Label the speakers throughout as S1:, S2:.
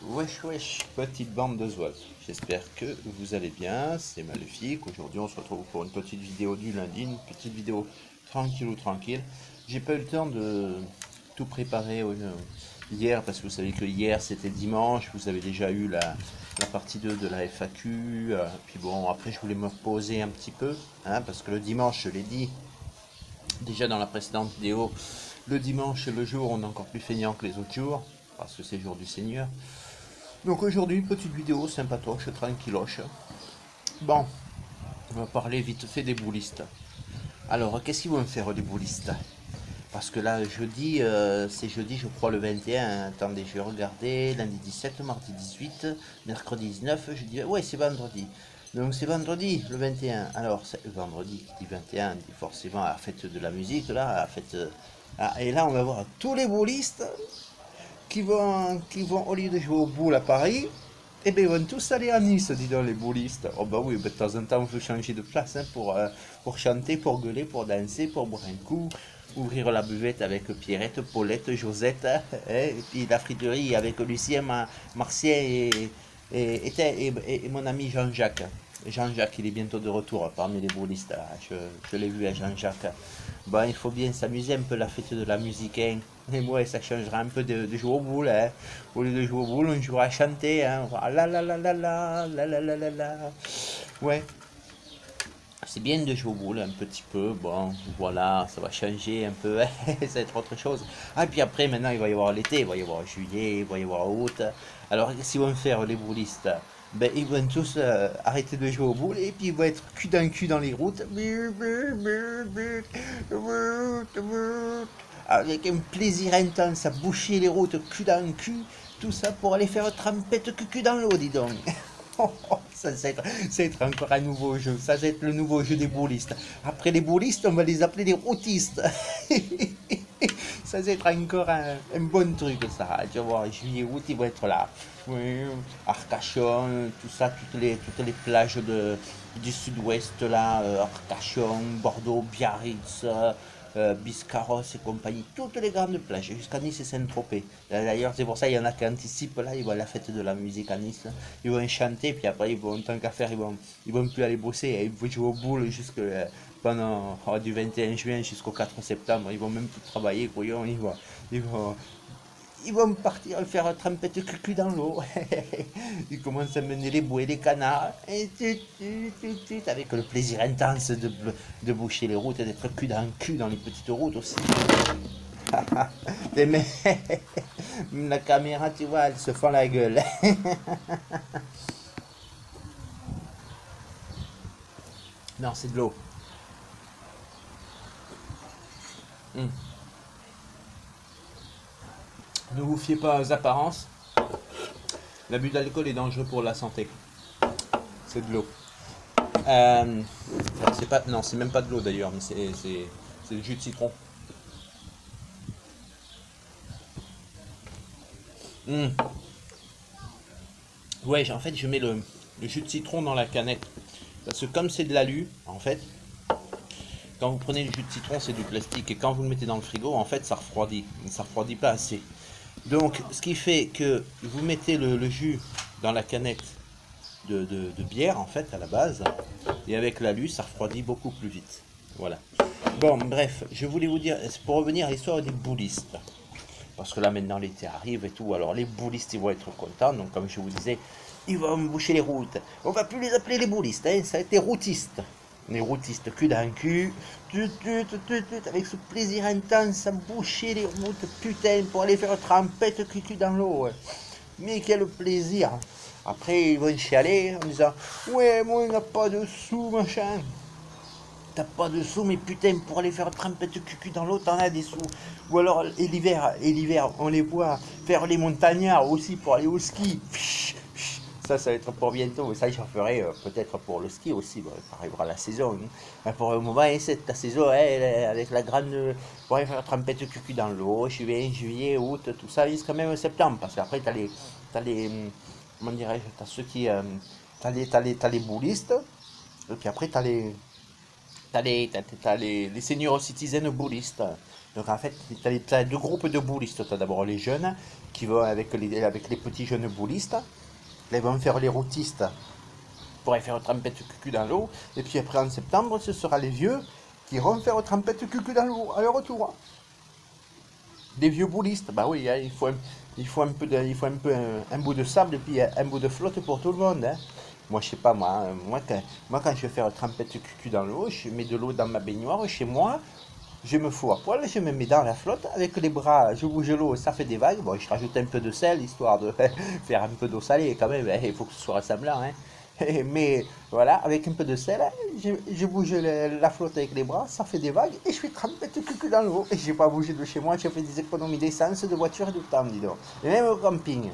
S1: Wesh wesh, petite bande de zouaves. J'espère que vous allez bien, c'est Maléfique. Aujourd'hui on se retrouve pour une petite vidéo du lundi, une petite vidéo tranquille ou tranquille. J'ai pas eu le temps de tout préparer hier parce que vous savez que hier c'était dimanche, vous avez déjà eu la partie 2 de la FAQ. Puis bon, après je voulais me reposer un petit peu, hein, parce que le dimanche, je l'ai dit déjà dans la précédente vidéo, le dimanche c'est le jour où on est encore plus feignant que les autres jours, parce que c'est le jour du Seigneur. Donc aujourd'hui, petite vidéo sympatoche, tranquilloche. Bon, on va parler vite fait des boulistes. Alors, qu'est-ce qu'ils vont faire les boulistes? Parce que là, jeudi, c'est jeudi, je crois, le 21. Attendez, je vais regarder. Lundi 17, mardi 18, mercredi 19, jeudi. Ouais, c'est vendredi. Donc c'est vendredi, le 21. Alors, c'est vendredi qui dit 21, dit forcément à la fête de la musique, là, à la fête. Et là, on va voir tous les boulistes qui vont, au lieu de jouer au boule à Paris, eh bien, ils vont tous aller à Nice, dis donc, les boulistes. Oh bah oui, bah, de temps en temps, il faut changer de place, hein, pour chanter, pour gueuler, pour danser, pour boire un coup, ouvrir la buvette avec Pierrette, Paulette, Josette, hein, et puis la friterie avec Lucien, Martien et mon ami Jean-Jacques. Jean-Jacques, il est bientôt de retour parmi les boulistes. Je l'ai vu à Jean-Jacques. Bon, il faut bien s'amuser un peu la fête de la musique, hein. Et moi, ça changera un peu de jouer au boule, hein. Au lieu de jouer au boule, on jouera à chanter, hein. On fera la la la la la la la la la la. Ouais, c'est bien de jouer au boule un petit peu. Bon, voilà, ça va changer un peu, hein. Ça va être autre chose. Ah, et puis après, maintenant, il va y avoir l'été, il va y avoir juillet, il va y avoir août. Alors, qu'est-ce qu'ils vont faire, les boulistes? Ben, ils vont tous arrêter de jouer au boule et puis ils vont être cul dans cul dans les routes. Avec un plaisir intense à boucher les routes cul dans cul. Tout ça pour aller faire trempette cul dans l'eau, dis donc. Ça va être encore un nouveau jeu. Ça va être le nouveau jeu des boulistes. Après les boulistes, on va les appeler les routistes. Ça va être encore un bon truc, ça. Tu vas voir, juillet, août, ils vont être là. Oui, Arcachon, tout ça, toutes les plages du sud-ouest, là, Arcachon, Bordeaux, Biarritz, Biscarrosse et compagnie, toutes les grandes plages, jusqu'à Nice et Saint-Tropez. D'ailleurs, c'est pour ça qu'il y en a qui anticipent, là, ils vont à la fête de la musique à Nice, ils vont chanter, puis après, ils vont, tant qu'à faire, ils vont plus aller bosser, ils vont jouer au boule jusque, pendant, du 21 juin jusqu'au 4 septembre, ils vont même plus travailler, couillon, ils vont, ils vont partir faire trempette cucu dans l'eau. Ils commencent à mener les bouées, les canards. Et avec le plaisir intense de boucher les routes et d'être cul dans cul dans les petites routes aussi. Mais la caméra, tu vois, elle se fend la gueule. Non, c'est de l'eau. Hum. Ne vous fiez pas aux apparences. L'abus d'alcool est dangereux pour la santé. C'est de l'eau. Euh, c'est pas, non, c'est même pas de l'eau d'ailleurs, mais c'est du jus de citron. Hmm. Ouais, en fait, je mets le jus de citron dans la canette. Parce que comme c'est de l'alu, en fait, quand vous prenez le jus de citron, c'est du plastique. Et quand vous le mettez dans le frigo, en fait, ça refroidit. Mais ça refroidit pas assez. Donc, ce qui fait que vous mettez le jus dans la canette de bière, en fait, à la base. Et avec l'alu, ça refroidit beaucoup plus vite. Voilà. Bon, bref, je voulais vous dire, pour revenir à l'histoire des boulistes. Parce que là, maintenant, l'été arrive et tout. Alors, les boulistes, ils vont être contents. Donc, comme je vous disais, ils vont boucher les routes. On va plus les appeler les boulistes, hein. Ça a été routistes. Les routistes, cul dans cul. Avec ce plaisir intense à boucher les routes, putain, pour aller faire trempette cul dans l'eau. Ouais. Mais quel plaisir. Après, ils vont chialer en disant, ouais, moi, il n'a pas de sous, machin. T'as pas de sous, mais putain, pour aller faire trempette cucu dans l'eau, t'en as des sous. Ou alors, et l'hiver, on les voit faire les montagnards aussi pour aller au ski. Ça va être pour bientôt. Ça, j'en ferai peut-être pour le ski aussi. Bon, ça arrivera la saison, hein. Pour le moment, hein, c'est ta saison, hein, avec la grande. Pour aller faire trempette cucu dans l'eau, juillet, août, tout ça, jusqu'à même septembre. Parce qu'après, t'as les. Comment dirais-je? T'as ceux qui. T'as les boulistes. Et puis après, t'as les seniors citizens boulistes. Donc en fait, tu as deux groupes de boulistes. Tu as d'abord les jeunes qui vont avec les petits jeunes boulistes. Là, ils vont faire les routistes pour aller faire trempette cucu dans l'eau. Et puis après en septembre, ce sera les vieux qui iront faire trempette cucu dans l'eau à leur retour. Des vieux boulistes, bah oui, hein, il faut un bout de sable et puis un bout de flotte pour tout le monde. Hein. Moi, je sais pas, moi, quand je vais faire trempette cucu dans l'eau, je mets de l'eau dans ma baignoire chez moi, je me fous à poil, je me mets dans la flotte, avec les bras, je bouge l'eau, ça fait des vagues. Bon, je rajoute un peu de sel, histoire de faire un peu d'eau salée quand même, hein, il faut que ce soit ressemblant. Hein. Mais voilà, avec un peu de sel, je bouge la flotte avec les bras, ça fait des vagues, et je fais trempette cucu dans l'eau. Et j'ai pas bougé de chez moi, j'ai fait des économies d'essence, de voiture et de temps, dis donc. Et même au camping.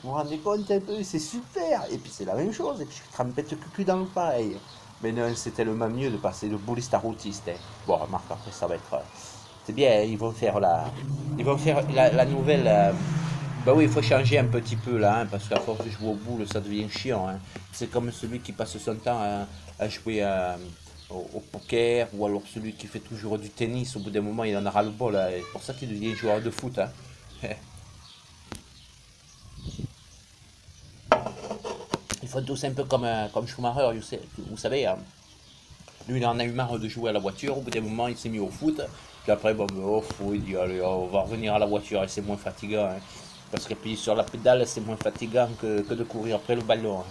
S1: Vous vous rendez compte un peu, c'est super. Et puis c'est la même chose, et puis je fais trempette cucu dans l'eau pareil. Mais non, c'est tellement mieux de passer de bouliste à routiste. Hein. Bon, remarque, après ça va être... c'est bien, ils vont faire la nouvelle... bah oui, il faut changer un petit peu là, hein, parce qu'à force de jouer au boule, ça devient chiant. Hein. C'est comme celui qui passe son temps à jouer au poker, ou alors celui qui fait toujours du tennis, au bout d'un moment il en aura le bol. Hein. C'est pour ça qu'il devient joueur de foot. Hein. Ils font tous un peu comme Schumacher, vous savez. Hein. Lui, il en a eu marre de jouer à la voiture. Au bout d'un moment, il s'est mis au foot. Puis après, bon, il dit, allez, on va revenir à la voiture et c'est moins fatigant. Hein. Parce qu'appuyer sur la pédale, c'est moins fatigant que de courir après le ballon.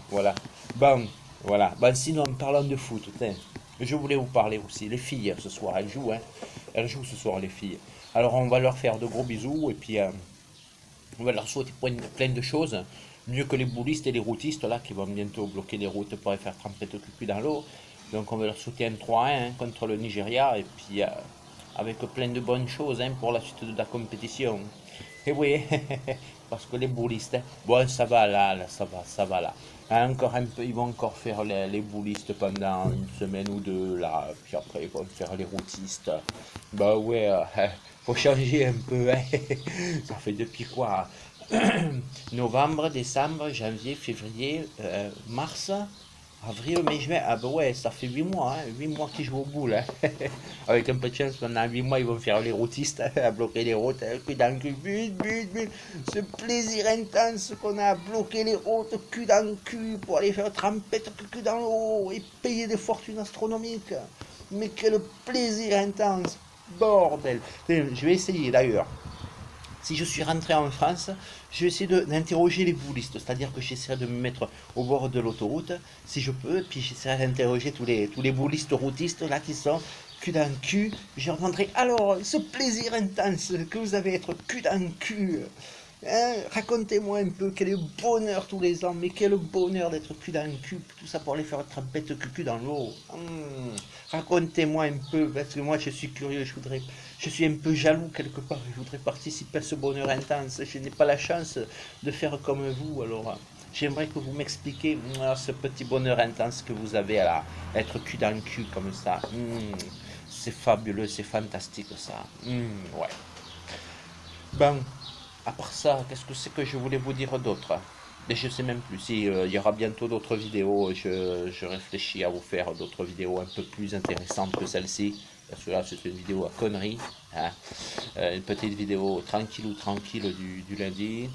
S1: Voilà. Bon, voilà. Bon, sinon, parlant de foot, je voulais vous parler aussi. Les filles, ce soir, elles jouent. Hein. Elles jouent ce soir, les filles. Alors, on va leur faire de gros bisous et puis on va leur souhaiter plein de choses. Mieux que les boulistes et les routistes, là, qui vont bientôt bloquer les routes pour aller faire tremper le cul dans l'eau. Donc on va leur souhaiter un 3-1 hein, contre le Nigeria et puis avec plein de bonnes choses hein, pour la suite de la compétition. Et oui, parce que les boulistes, hein, bon ça va là, ça va là. Hein, encore un peu, ils vont encore faire les boulistes pendant une semaine ou deux là, puis après ils vont faire les routistes. Bah ouais, faut changer un peu. Hein. Ça fait depuis quoi? Novembre, décembre, janvier, février, mars. Avril, mai, juin, ah bah ouais, ça fait 8 mois, hein, 8 mois qu'ils jouent au boule. Hein. Avec un peu de chance, pendant 8 mois, ils vont faire les routistes, à bloquer les routes, cul dans le cul, vite. Ce plaisir intense qu'on a à bloquer les routes, cul dans le cul, pour aller faire trempette, cul dans l'eau, et payer des fortunes astronomiques. Mais quel plaisir intense, bordel. Je vais essayer d'ailleurs. Si je suis rentré en France, je vais essayer d'interroger les boulistes, c'est-à-dire que j'essaierai de me mettre au bord de l'autoroute, si je peux, puis j'essaierai d'interroger tous les boulistes routistes là qui sont cul dans le cul. Je leur demanderai alors ce plaisir intense que vous avez à être cul dans le cul. Hein, racontez-moi un peu quel bonheur tous les ans, mais quel bonheur d'être cul dans le cul, tout ça pour aller faire une trempette cul dans l'eau. Racontez-moi un peu, parce que moi je suis curieux, je suis un peu jaloux quelque part, je voudrais participer à ce bonheur intense. Je n'ai pas la chance de faire comme vous, alors j'aimerais que vous m'expliquiez ce petit bonheur intense que vous avez à être cul dans le cul comme ça. C'est fabuleux, c'est fantastique ça. Ouais. Bon. À part ça, qu'est-ce que c'est que je voulais vous dire d'autre? Et je sais même plus si il y aura bientôt d'autres vidéos. Je réfléchis à vous faire d'autres vidéos un peu plus intéressantes que celle-ci. Parce que là, c'est une vidéo à conneries. Hein. Une petite vidéo tranquille du lundi.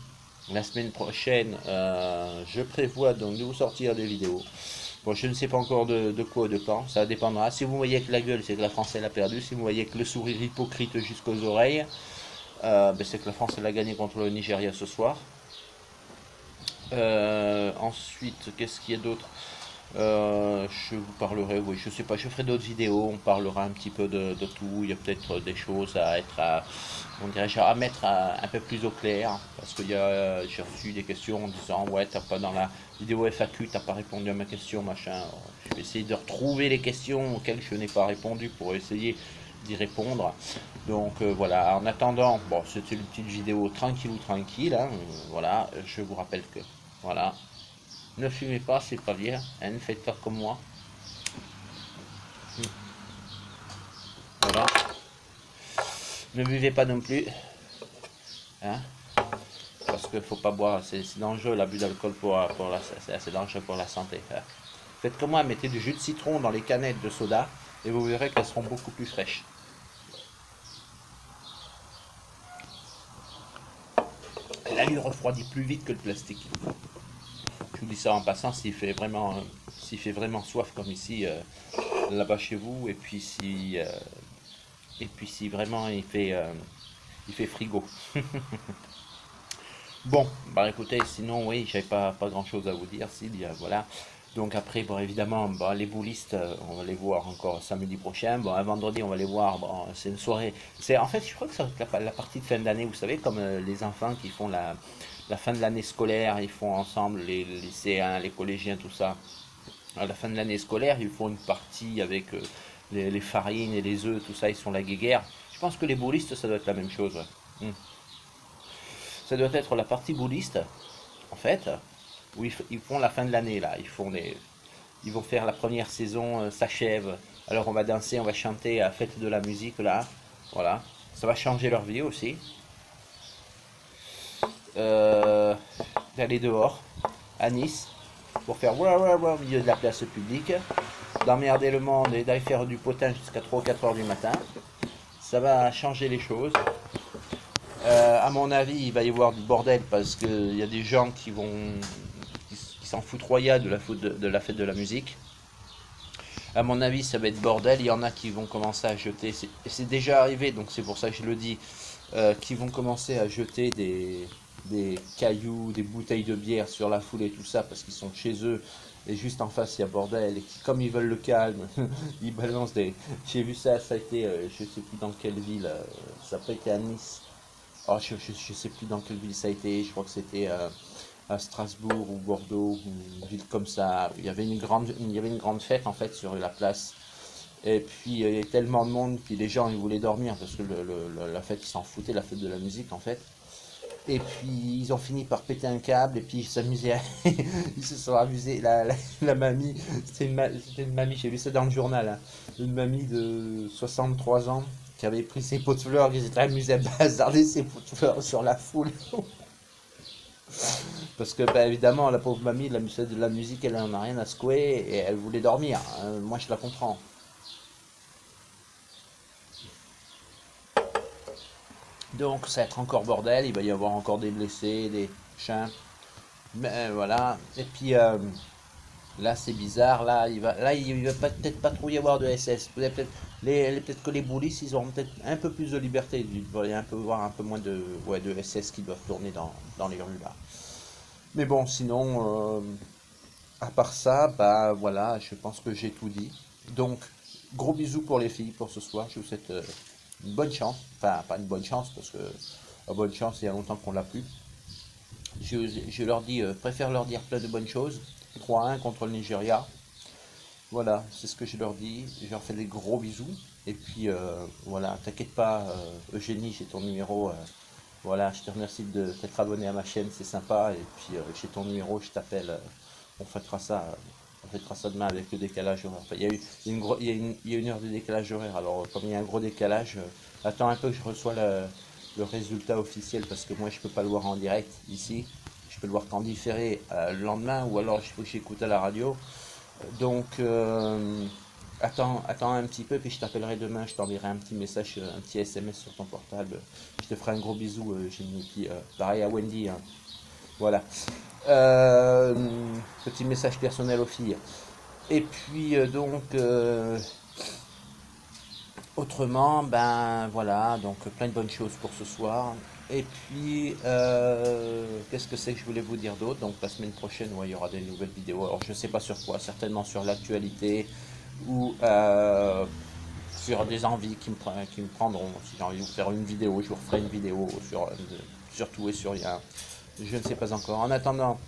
S1: La semaine prochaine, je prévois donc de vous sortir des vidéos. Bon, je ne sais pas encore de quoi ou de quand. Ça dépendra. Si vous voyez que la gueule, c'est que la France elle a perdu. Si vous voyez que le sourire hypocrite jusqu'aux oreilles, c'est que la France elle a gagné contre le Nigeria ce soir. Ensuite, qu'est-ce qu'il y a d'autre? Je vous parlerai, oui, je sais pas, je ferai d'autres vidéos, on parlera un petit peu de tout. Il y a peut-être des choses à mettre un peu plus au clair. Parce que j'ai reçu des questions en disant, ouais, t'as pas dans la vidéo FAQ, t'as pas répondu à ma question, machin. Alors, je vais essayer de retrouver les questions auxquelles je n'ai pas répondu pour essayer d'y répondre. Donc voilà, en attendant, bon, c'était une petite vidéo tranquille, hein, voilà, je vous rappelle que, voilà, ne fumez pas, c'est pas bien, hein, ne faites pas comme moi. Voilà, ne buvez pas non plus, hein, parce qu'il faut pas boire, c'est dangereux, l'abus d'alcool c'est assez dangereux pour la santé. Hein. Faites comme moi, mettez du jus de citron dans les canettes de soda, et vous verrez qu'elles seront beaucoup plus fraîches. refroidit plus vite que le plastique. Je vous dis ça en passant, s'il fait vraiment soif comme ici, là-bas chez vous, et puis si vraiment il fait frigo. Bon, bah écoutez, sinon oui, j'avais pas grand chose à vous dire, voilà. Donc après, bon évidemment, bon, les boulistes, on va les voir encore samedi prochain. Bon, un vendredi, on va les voir. Bon, c'est une soirée. En fait, je crois que c'est la partie de fin d'année, vous savez, comme les enfants qui font la fin de l'année scolaire, ils font ensemble les lycéens, les collégiens, tout ça. À la fin de l'année scolaire, ils font une partie avec les farines et les œufs, tout ça, ils sont la guéguerre. Je pense que les boulistes, ça doit être la même chose. Ouais. Ça doit être la partie bouliste, en fait, où ils font la fin de l'année, là. Ils vont faire la première saison, s'achève. Alors on va danser, on va chanter à fête de la musique, là. Voilà. Ça va changer leur vie aussi. D'aller dehors, à Nice, pour faire au milieu de la place publique, d'emmerder le monde et d'aller faire du potin jusqu'à 3 ou 4 heures du matin. Ça va changer les choses. À mon avis, il va y avoir du bordel parce qu'il y a des gens qui s'en foutent royal de la fête de la musique. À mon avis, ça va être bordel. Il y en a qui vont commencer à jeter, et c'est déjà arrivé, donc c'est pour ça que je le dis, qui vont commencer à jeter des cailloux, des bouteilles de bière sur la foule et tout ça parce qu'ils sont chez eux. Et juste en face, il y a bordel. Et comme ils veulent le calme, ils balancent des. J'ai vu ça, ça a été, je sais plus dans quelle ville, ça n'a pas été à Nice. Oh, je sais plus dans quelle ville ça a été, je crois que c'était à Strasbourg ou Bordeaux, ou une ville comme ça. Il y avait une grande fête en fait sur la place. Et puis il y avait tellement de monde, puis les gens ils voulaient dormir parce que la fête ils s'en foutaient, la fête de la musique en fait. Et puis ils ont fini par péter un câble et puis ils s'amusaient, ils se sont amusés. La mamie, c'était une mamie, j'ai vu ça dans le journal, hein. Une mamie de 63 ans qui avait pris ses pots de fleurs, qui s'était amusée à bazarder ses pots de fleurs sur la foule. Parce que, bah, évidemment, la pauvre mamie, de la musique, elle en a rien à secouer et elle voulait dormir, hein. Moi, je la comprends. Donc, ça va être encore bordel. Il va y avoir encore des blessés, des chiens. Mais voilà. Et puis, là, c'est bizarre. Il va peut-être pas trop y avoir de SS. Peut-être que les boulistes, ils auront peut-être un peu plus de liberté. Il va y avoir un peu moins de SS qui doivent tourner dans les rues là. Mais bon, sinon, à part ça, bah voilà, je pense que j'ai tout dit. Donc, gros bisous pour les filles pour ce soir. Je vous souhaite une bonne chance. Enfin, pas une bonne chance, parce que la bonne chance, il y a longtemps qu'on l'a plus. Je leur dis, préfère leur dire plein de bonnes choses. 3-1 contre le Nigeria. Voilà, c'est ce que je leur dis. Je leur fais des gros bisous. Et puis, voilà, t'inquiète pas, Eugénie, j'ai ton numéro. Voilà, je te remercie de t'être abonné à ma chaîne, c'est sympa. Et puis, j'ai ton numéro, je t'appelle. On fêtera ça demain avec le décalage horaire. Enfin, il y a une heure de décalage horaire. Alors, comme il y a un gros décalage, attends un peu que je reçois le résultat officiel parce que moi, je peux pas le voir en direct ici. Je peux le voir qu'en différé le lendemain ou alors il faut que j'écoute à la radio. Donc, attends un petit peu, puis je t'appellerai demain, je t'enverrai un petit message, un petit SMS sur ton portable. Je te ferai un gros bisou, Jenny. Puis pareil à Wendy, hein. Voilà. Petit message personnel aux filles. Et puis autrement, ben voilà, donc plein de bonnes choses pour ce soir. Et puis, qu'est-ce que c'est que je voulais vous dire d'autre? Donc la semaine prochaine, ouais, il y aura des nouvelles vidéos. Alors je ne sais pas sur quoi, certainement sur l'actualité ou sur des envies qui me prendront. Si j'ai envie de vous faire une vidéo, je vous referai une vidéo sur tout et sur rien. Je ne sais pas encore. En attendant,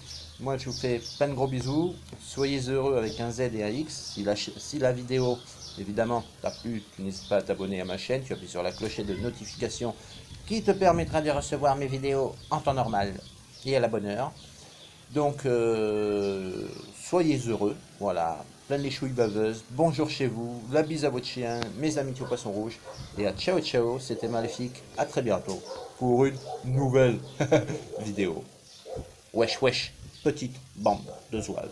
S1: moi je vous fais plein de gros bisous. Soyez heureux avec un Z et un X. Si la vidéo, évidemment, t'a plu, tu n'hésites pas à t'abonner à ma chaîne. Tu appuies sur la clochette de notification qui te permettra de recevoir mes vidéos en temps normal et à la bonne heure. Donc, soyez heureux. Voilà, plein de chouilles baveuses. Bonjour chez vous. La bise à votre chien, mes amis au poisson rouge. Et à ciao ciao, c'était Maléfique. À très bientôt pour une nouvelle vidéo. Wesh wesh, petite bande de zouaves.